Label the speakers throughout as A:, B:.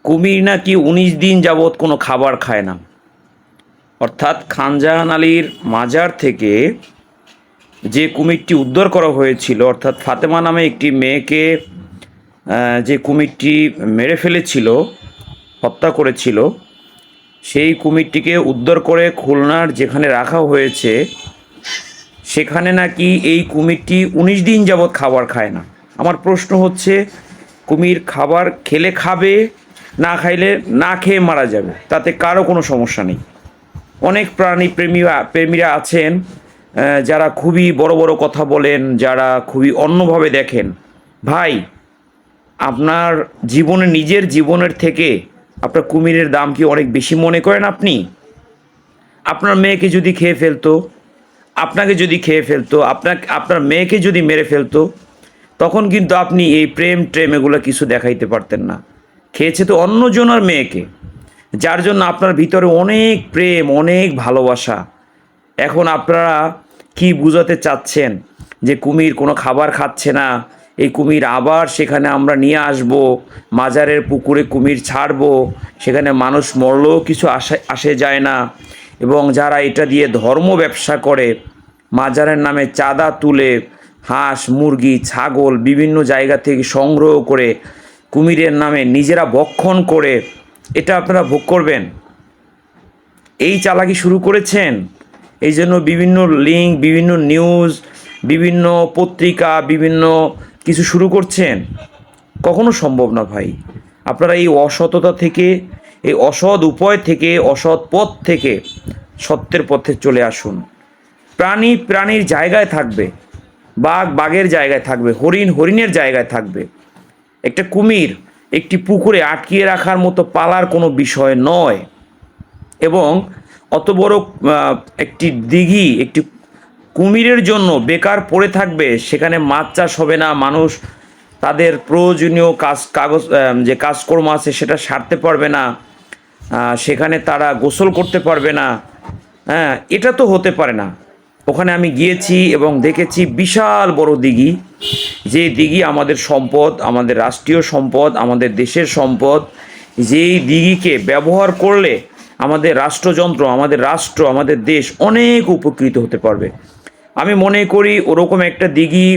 A: কুমির নাকি ১৯ দিন যাবৎ কোনো খাবার খায় না। অর্থাৎ খানজাহান আলীর মাজার থেকে যে কুমিরটি উদ্ধার করা হয়েছিল, অর্থাৎ ফাতেমা নামে একটি মেয়েকে যে কুমিরটি মেরে ফেলেছিল, হত্যা করেছিল, সেই কুমিরটিকে উদ্ধার করে খুলনার যেখানে রাখা হয়েছে সেখানে নাকি এই কুমিরটি ১৯ দিন যাবৎ খাবার খায় না। আমার প্রশ্ন হচ্ছে, কুমির খাবার খেলে খাবে, না খাইলে না খেয়ে মারা যাবে, তাতে কারো কোনো সমস্যা নেই। অনেক প্রেমীরা আছেন যারা খুবই বড় বড় কথা বলেন, যারা খুবই অন্যভাবে দেখেন। ভাই, আপনার নিজের জীবনের থেকে আপনার কুমিরের দাম কি অনেক বেশি মনে করেন আপনি? আপনার মেয়েকে যদি খেয়ে ফেলতো, আপনাকে যদি খেয়ে ফেলতো, আপনার মেয়েকে যদি মেরে ফেলতো, তখন কিন্তু আপনি এই প্রেম এগুলো কিছু দেখাইতে পারতেন না। খেয়েছে তো অন্যজনের মেয়েকে, যার জন্য আপনার ভিতরে অনেক প্রেম, অনেক ভালোবাসা। এখন আপনারা কি বুঝাতে চাচ্ছেন যে কুমির কোনো খাবার খাচ্ছে না, এই কুমির আবার সেখানে আমরা নিয়ে আসব, মাজারের পুকুরে কুমির ছাড়ব, সেখানে মানুষ মরলেও কিছু আসে যায় না, এবং যারা এটা দিয়ে ধর্ম ব্যবসা করে, মাজারের নামে চাঁদা তুলে হাঁস, মুরগি, ছাগল বিভিন্ন জায়গা থেকে সংগ্রহ করে কুমিরের নামে নিজেরা ভক্ষণ করে, এটা আপনারা ভোগ করবেন? এই চালাকি শুরু করেছেন। এই জন্য বিভিন্ন লিঙ্ক, বিভিন্ন নিউজ, বিভিন্ন পত্রিকা, বিভিন্ন কিছু শুরু করছেন। কখনো সম্ভব না ভাই। আপনারা এই অসততা থেকে, এই অসৎ উপায় থেকে, অসৎ পথ থেকে সত্যের পথে চলে আসুন। প্রাণীর জায়গায় থাকবে, বাঘের জায়গায় থাকবে, হরিণের জায়গায় থাকবে। একটা কুমির একটি পুকুরে আটকিয়ে রাখার মতো পালার কোনো বিষয় নয়। এবং অত বড় একটি দিঘি একটি কুমিরের জন্য বেকার পড়ে থাকবে, সেখানে মাছ চাষ হবে না, মানুষ তাদের প্রয়োজনীয় যে কাজকর্ম আছে সেটা সারতে পারবে না, সেখানে তারা গোসল করতে পারবে না। হ্যাঁ, এটা তো হতে পারে না। ওখানে আমি গিয়েছি এবং দেখেছি বিশাল বড় দিঘি, যে দিঘি আমাদের সম্পদ, আমাদের রাষ্ট্রীয় সম্পদ, আমাদের দেশের সম্পদ। যেই দিঘিকে ব্যবহার করলে আমাদের রাষ্ট্রযন্ত্র, আমাদের রাষ্ট্র, আমাদের দেশ অনেক উপকৃত হতে পারবে। আমি মনে করি ওরকম একটা দিঘি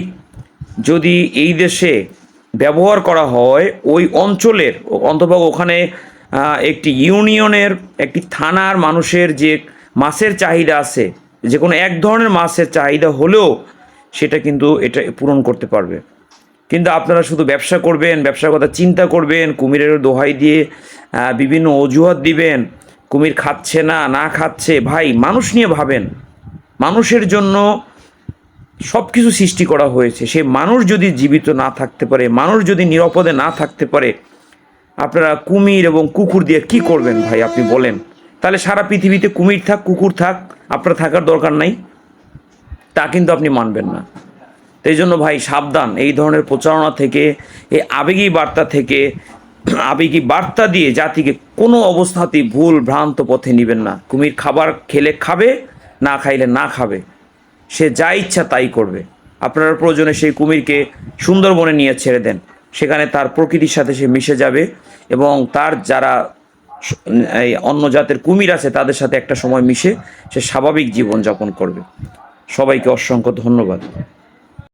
A: যদি এই দেশে ব্যবহার করা হয়, ওই অঞ্চলের অন্তত ওখানে একটি ইউনিয়নের, একটি থানার মানুষের যে মাছের চাহিদা আছে, যে কোনো এক ধরনের মাছের চাহিদা হলেও সেটা কিন্তু এটা পূরণ করতে পারবে। কিন্তু আপনারা শুধু ব্যবসা করবেন, ব্যবসার কথা চিন্তা করবেন, কুমিরের দোহাই দিয়ে বিভিন্ন অজুহাত দিবেন, কুমির খাচ্ছে না খাচ্ছে। ভাই, মানুষ নিয়ে ভাবেন। মানুষের জন্য সব কিছু সৃষ্টি করা হয়েছে। সেই মানুষ যদি জীবিত না থাকতে পারে, মানুষ যদি নিরাপদে না থাকতে পারে, আপনারা কুমির এবং কুকুর দিয়ে কি করবেন ভাই? আপনি বলেন। তাহলে সারা পৃথিবীতে কুমির থাক, কুকুর থাক, আপনার থাকার দরকার নাই? তা কিন্তু আপনি মানবেন না। এই জন্য ভাই সাবধান এই ধরনের প্রচারণা থেকে, এই আবেগী বার্তা দিয়ে জাতিকে কোনো অবস্থাতেই ভুল ভ্রান্ত পথে নেবেন না। কুমির খাবার খেলে খাবে, না খাইলে না খাবে, সে যা ইচ্ছা তাই করবে। আপনারা প্রয়োজনে সেই কুমিরকে সুন্দরবনে নিয়ে ছেড়ে দেন, সেখানে তার প্রকৃতির সাথে সে মিশে যাবে, এবং তার যারা এই অন্য জাতের কুমির আছে তাদের সাথে একটা সময় মিশে সে স্বাভাবিক জীবনযাপন করবে। সবাইকে অসংখ্য ধন্যবাদ।